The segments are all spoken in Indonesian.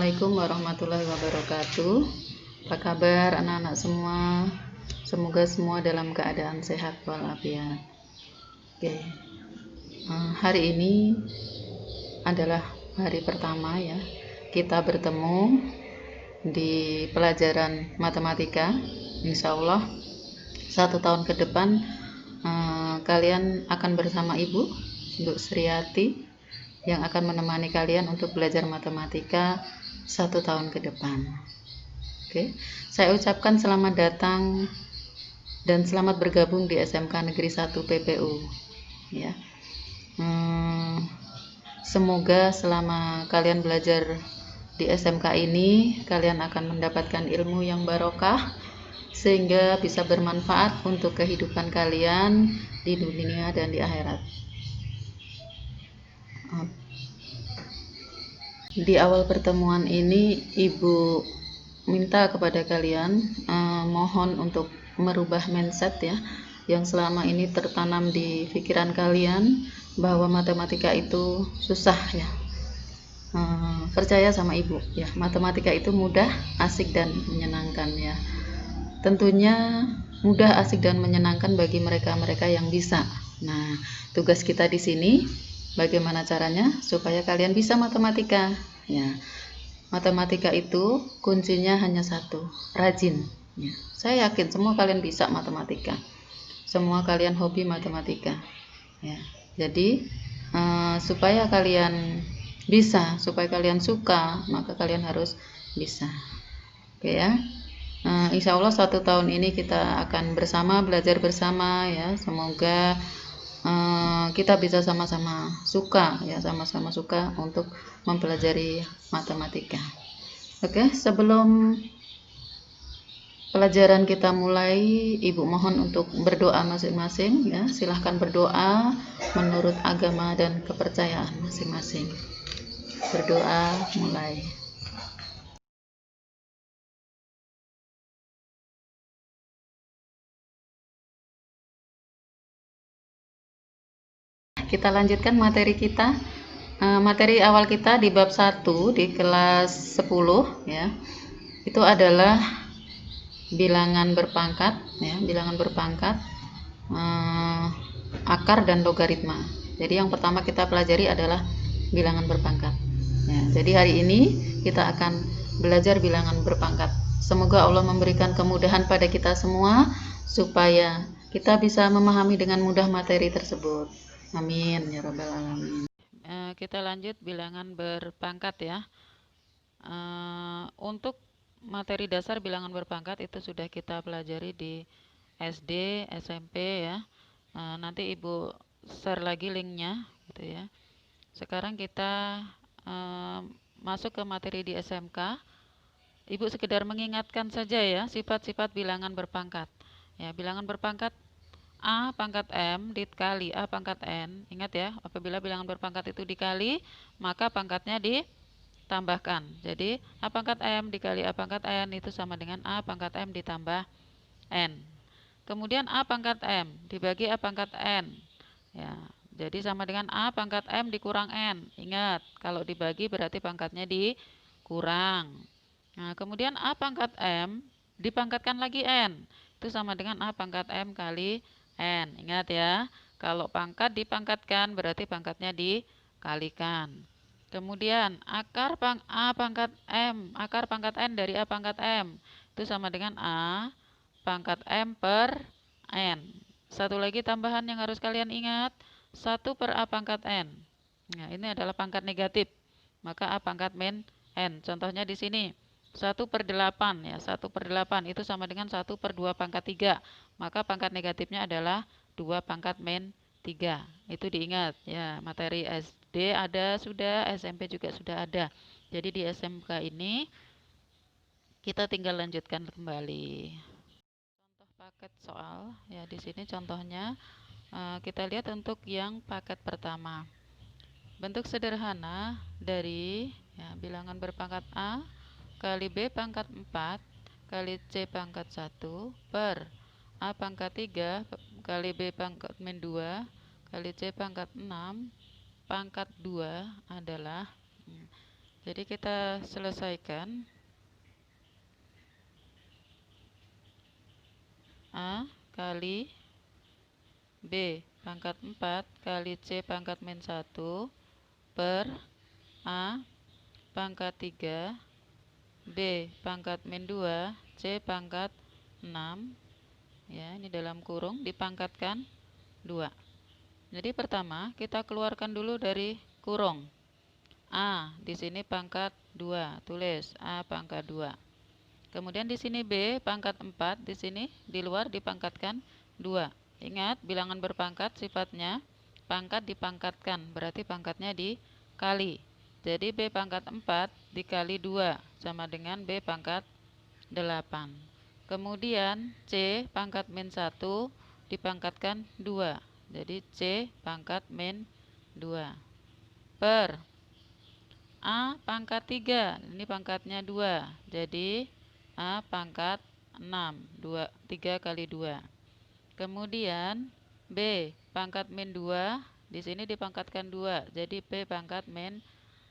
Assalamualaikum warahmatullahi wabarakatuh. Apa kabar anak-anak semua? Semoga semua dalam keadaan sehat walafiat. Oke, hari ini adalah hari pertama ya kita bertemu di pelajaran matematika. Insya Allah 1 tahun ke depan kalian akan bersama Ibu Sriati yang akan menemani kalian untuk belajar matematika 1 tahun ke depan. Oke, saya ucapkan selamat datang dan selamat bergabung di SMK Negeri 1 PPU. Ya, semoga selama kalian belajar di SMK ini kalian akan mendapatkan ilmu yang barokah sehingga bisa bermanfaat untuk kehidupan kalian di dunia dan di akhirat. Di awal pertemuan ini Ibu minta kepada kalian mohon untuk merubah mindset ya yang selama ini tertanam di pikiran kalian bahwa matematika itu susah ya. Percaya sama Ibu ya, matematika itu mudah, asik dan menyenangkan ya. Tentunya mudah, asik dan menyenangkan bagi mereka-mereka yang bisa. Nah, tugas kita di sini bagaimana caranya supaya kalian bisa matematika ya. Matematika itu kuncinya hanya satu, rajin ya. Saya yakin semua kalian bisa matematika, semua kalian hobi matematika ya. Jadi supaya kalian bisa, supaya kalian suka, maka kalian harus bisa. Oke ya. Insya Allah 1 tahun ini kita akan bersama belajar bersama ya. Semoga kita bisa sama-sama suka ya, sama-sama suka untuk mempelajari matematika. Oke, sebelum pelajaran kita mulai, Ibu mohon untuk berdoa masing-masing ya. Silahkan berdoa menurut agama dan kepercayaan masing-masing. Berdoa mulai. Kita lanjutkan materi kita. Materi awal kita di bab 1 di kelas 10 ya. Itu adalah bilangan berpangkat ya, bilangan berpangkat, akar dan logaritma. Jadi yang pertama kita pelajari adalah bilangan berpangkat ya. Jadi hari ini kita akan belajar bilangan berpangkat. Semoga Allah memberikan kemudahan pada kita semua supaya kita bisa memahami dengan mudah materi tersebut. Amin ya rabbal alamin. Kita lanjut bilangan berpangkat ya. Untuk materi dasar bilangan berpangkat itu sudah kita pelajari di SD, SMP ya. Nanti Ibu share lagi linknya gitu ya. Sekarang kita masuk ke materi di SMK. Ibu sekedar mengingatkan saja ya sifat-sifat bilangan berpangkat. Ya, bilangan berpangkat A pangkat M dikali A pangkat N. Ingat ya, apabila bilangan berpangkat itu dikali, maka pangkatnya ditambahkan. Jadi A pangkat M dikali A pangkat N itu sama dengan A pangkat M ditambah N. Kemudian A pangkat M dibagi A pangkat N. Ya, jadi sama dengan A pangkat M dikurang N. Ingat, kalau dibagi berarti pangkatnya dikurang. Nah, kemudian A pangkat M dipangkatkan lagi N. Itu sama dengan A pangkat M kali N. Ingat ya, kalau pangkat dipangkatkan berarti pangkatnya dikalikan. Kemudian akar A pangkat M, akar pangkat N dari A pangkat M itu sama dengan A pangkat M per N. Satu lagi tambahan yang harus kalian ingat, 1 per A pangkat N. Nah, ini adalah pangkat negatif, maka A pangkat min N. Contohnya di sini 1/8 ya, 1/8 itu sama dengan 1/2 pangkat 3. Maka pangkat negatifnya adalah 2 pangkat min 3. Itu diingat ya, materi SD ada sudah, SMP juga sudah ada. Jadi di SMK ini kita tinggal lanjutkan kembali. Contoh paket soal ya, di sini contohnya kita lihat untuk yang paket pertama. Bentuk sederhana dari ya, bilangan berpangkat A kali B pangkat 4 kali C pangkat 1 per A pangkat 3 kali B pangkat min 2 kali C pangkat 6 pangkat 2 adalah Jadi kita selesaikan. A kali B pangkat 4 kali C pangkat min 1 per A pangkat 3 B pangkat min 2 C pangkat 6, ya, ini dalam kurung dipangkatkan 2. Jadi pertama kita keluarkan dulu dari kurung. A di sini pangkat 2, tulis A pangkat 2. Kemudian di sini B pangkat 4, di sini di luar dipangkatkan 2. Ingat, bilangan berpangkat sifatnya pangkat dipangkatkan, berarti pangkatnya dikali. Jadi B pangkat 4 dikali 2 sama dengan B pangkat 8. Kemudian C pangkat min 1 dipangkatkan 2. Jadi C pangkat min 2 per A pangkat 3, ini pangkatnya 2. Jadi A pangkat 6, 3 kali 2. Kemudian B pangkat min 2, di sini dipangkatkan 2. Jadi B pangkat min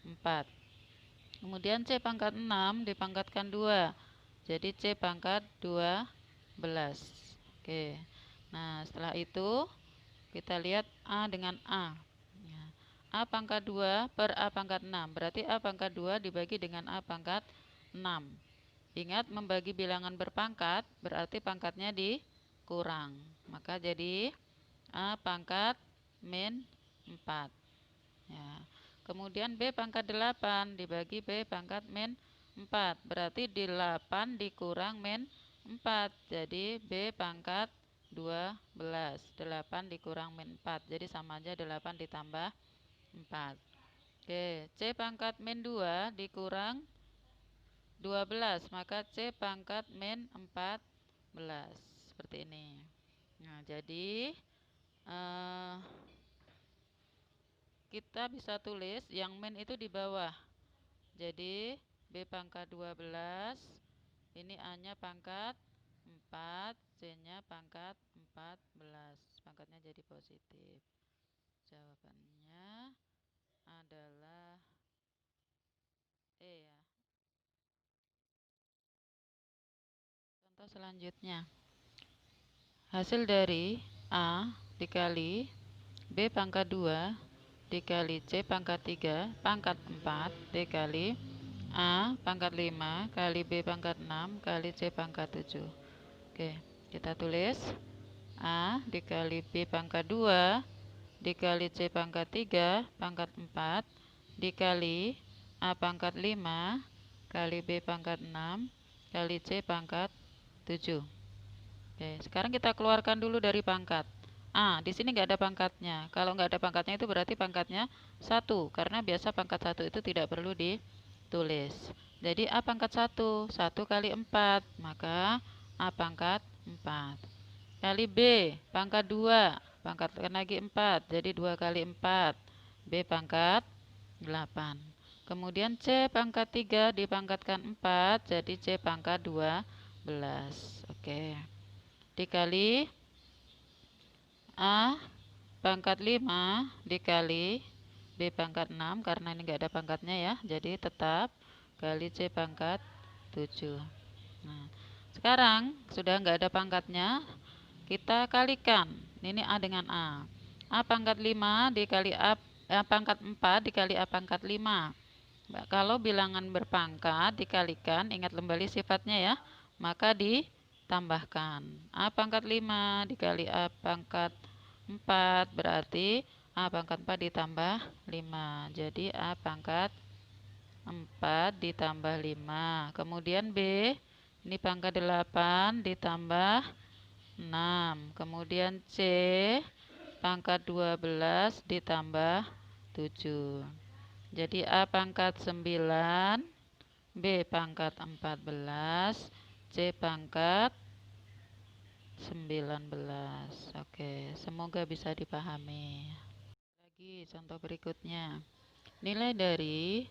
4. Kemudian C pangkat 6 dipangkatkan 2. Jadi C pangkat 12. Oke. Nah, setelah itu kita lihat A dengan A. A pangkat 2 per A pangkat 6. Berarti A pangkat 2 dibagi dengan A pangkat 6. Ingat, membagi bilangan berpangkat berarti pangkatnya dikurang. Maka jadi A pangkat min 4. Ya. Kemudian B pangkat 8 dibagi B pangkat min 4. Berarti 8 dikurang min 4. Jadi B pangkat 12. 8 dikurang min 4. Jadi sama aja 8 ditambah 4. Oke, C pangkat min 2 dikurang 12, maka C pangkat min 14. Seperti ini. Nah, jadi kita bisa tulis yang min itu di bawah. Jadi B pangkat 12, ini A-nya pangkat 4, C-nya pangkat 14. Pangkatnya jadi positif. Jawabannya adalah E, ya. Contoh selanjutnya. Hasil dari A dikali B pangkat 2 dikali C pangkat 3 pangkat 4 dikali A pangkat 5 kali B pangkat 6 kali C pangkat 7. Oke, kita tulis A dikali B pangkat 2 dikali C pangkat 3 pangkat 4 dikali A pangkat 5 kali B pangkat 6 kali C pangkat 7. Oke, sekarang kita keluarkan dulu dari pangkat. A, di sini nggak ada pangkatnya. Kalau nggak ada pangkatnya itu berarti pangkatnya 1, karena biasa pangkat 1 itu tidak perlu ditulis. Jadi A pangkat 1, 1 kali 4, maka A pangkat 4. Kali B, pangkat 2, pangkatkan lagi 4, jadi 2 kali 4, B pangkat 8. Kemudian C pangkat 3 dipangkatkan 4, jadi C pangkat 12. Oke. Dikali A pangkat 5 dikali B pangkat 6, karena ini enggak ada pangkatnya ya, jadi tetap kali C pangkat 7. Nah, sekarang sudah enggak ada pangkatnya, kita kalikan. Ini A dengan A. A pangkat 5 dikali A pangkat 4 dikali A pangkat 5. Kalau bilangan berpangkat dikalikan, ingat kembali sifatnya ya, maka ditambahkan. A pangkat 5 dikali A pangkat 4 berarti A pangkat 4 ditambah 5. Jadi A pangkat 4 ditambah 5. Kemudian B, ini pangkat 8 ditambah 6. Kemudian C pangkat 12 ditambah 7. Jadi A pangkat 9, B pangkat 14, C pangkat 19. Oke, semoga bisa dipahami. Lagi contoh berikutnya. Nilai dari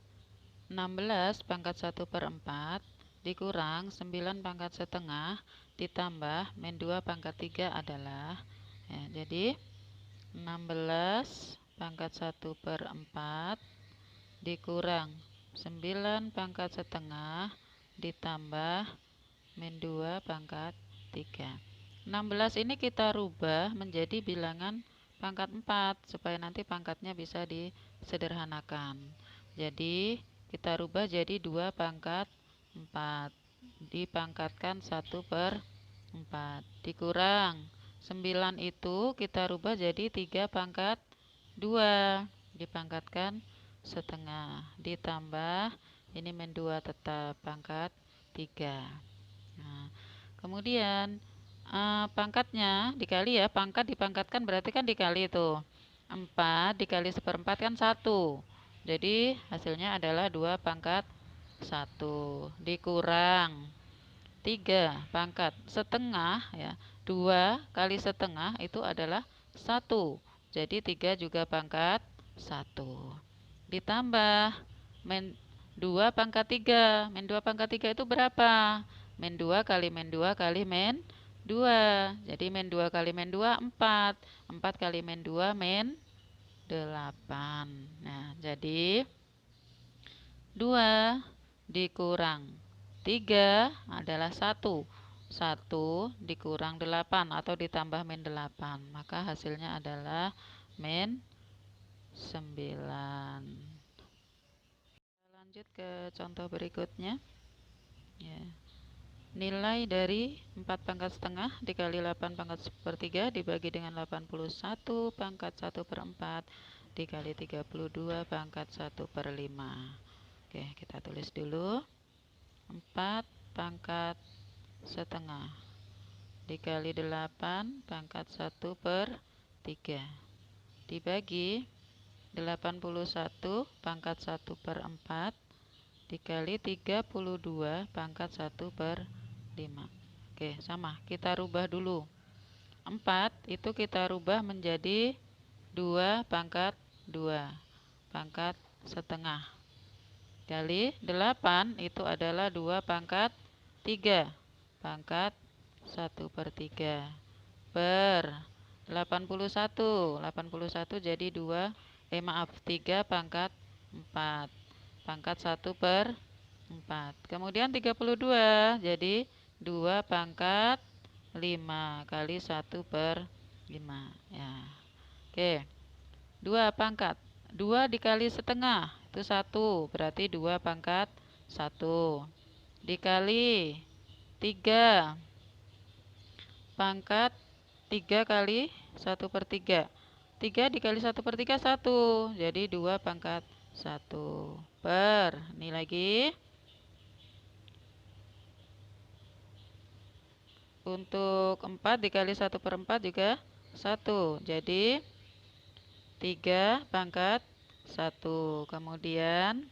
16 pangkat 1 per 4 dikurang 9 pangkat setengah ditambah min 2 pangkat 3 adalah, ya, jadi 16 pangkat 1 per 4 dikurang 9 pangkat setengah ditambah min 2 pangkat 3. 16 ini kita rubah menjadi bilangan pangkat 4 supaya nanti pangkatnya bisa disederhanakan. Jadi kita rubah jadi 2 pangkat 4 dipangkatkan 1/4 dikurang 9 itu kita rubah jadi 3 pangkat 2 dipangkatkan setengah ditambah ini min 2 tetap pangkat 3. Nah, kemudian pangkatnya dikali ya, pangkat dipangkatkan berarti kan dikali itu 4 dikali 1/4 kan 1, jadi hasilnya adalah 2 pangkat 1 dikurang 3 pangkat setengah ya, 2 kali setengah itu adalah 1, jadi 3 juga pangkat 1 ditambah min 2 pangkat 3. Min 2 pangkat 3 itu berapa? Min 2 kali min 2 kali min 2. Jadi min 2 kali min 2 4. 4 kali min 2 min 8. Nah, jadi 2 dikurang 3 adalah 1. 1 dikurang 8 atau ditambah min 8. Maka hasilnya adalah min 9. Lanjut ke contoh berikutnya ya. Nilai dari 4 pangkat setengah dikali 8 pangkat 1/3 dibagi dengan 81 pangkat 1/4 dikali 32 pangkat 1/5. Oke, kita tulis dulu 4 pangkat setengah dikali 8 pangkat 1/3 dibagi 81 pangkat 1/4 dikali 32 pangkat 1/5. Oke, sama, kita rubah dulu 4 itu kita rubah menjadi 2 pangkat 2 pangkat setengah kali 8 itu adalah 2 pangkat 3 pangkat 1/3 per 81 jadi 3 pangkat 4 pangkat 1/4 kemudian 32 jadi 2 pangkat 5 kali 1/5 ya. Oke, 2 pangkat 2 dikali setengah itu 1 berarti 2 pangkat 1 dikali 3 pangkat 3 kali 1/3 3 dikali 1/3 1 jadi 2 pangkat 1 per ini lagi untuk 4 dikali 1/4 juga 1 jadi 3 pangkat 1 kemudian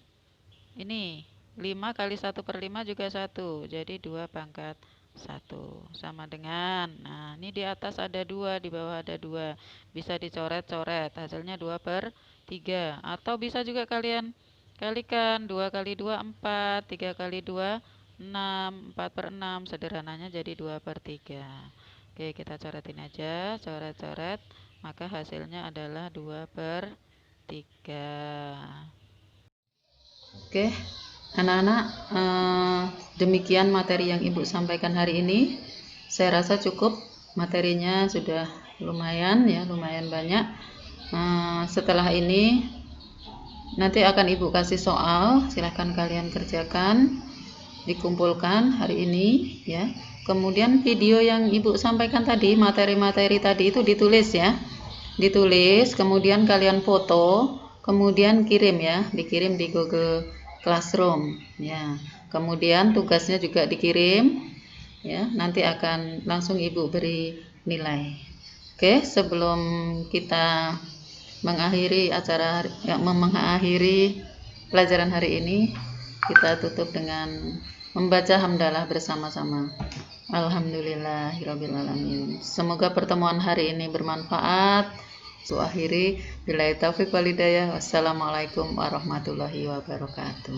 ini 5 kali 1/5 juga 1 jadi 2 pangkat 1 sama dengan nah ini di atas ada 2 di bawah ada 2 bisa dicoret-coret hasilnya 2/3 atau bisa juga kalian kalikan 2 kali 2 4 3 kali 2 6 4/6 sederhananya jadi 2/3. Oke, kita coretin aja coret-coret maka hasilnya adalah 2/3. Oke, anak-anak, demikian materi yang Ibu sampaikan hari ini. Saya rasa cukup, materinya sudah lumayan ya, lumayan banyak. Setelah ini nanti akan Ibu kasih soal, silahkan kalian kerjakan, dikumpulkan hari ini ya. Kemudian video yang Ibu sampaikan tadi, materi-materi tadi itu ditulis ya. Ditulis, kemudian kalian foto, kemudian kirim ya, dikirim di Google Classroom ya. Kemudian tugasnya juga dikirim ya, nanti akan langsung Ibu beri nilai. Oke, sebelum kita mengakhiri acara mengakhiri pelajaran hari ini, kita tutup dengan membaca hamdalah bersama-sama. Alhamdulillahirrabbilalamin. Semoga pertemuan hari ini bermanfaat. Akhiri billahi taufiq wal hidayah. Wassalamualaikum warahmatullahi wabarakatuh.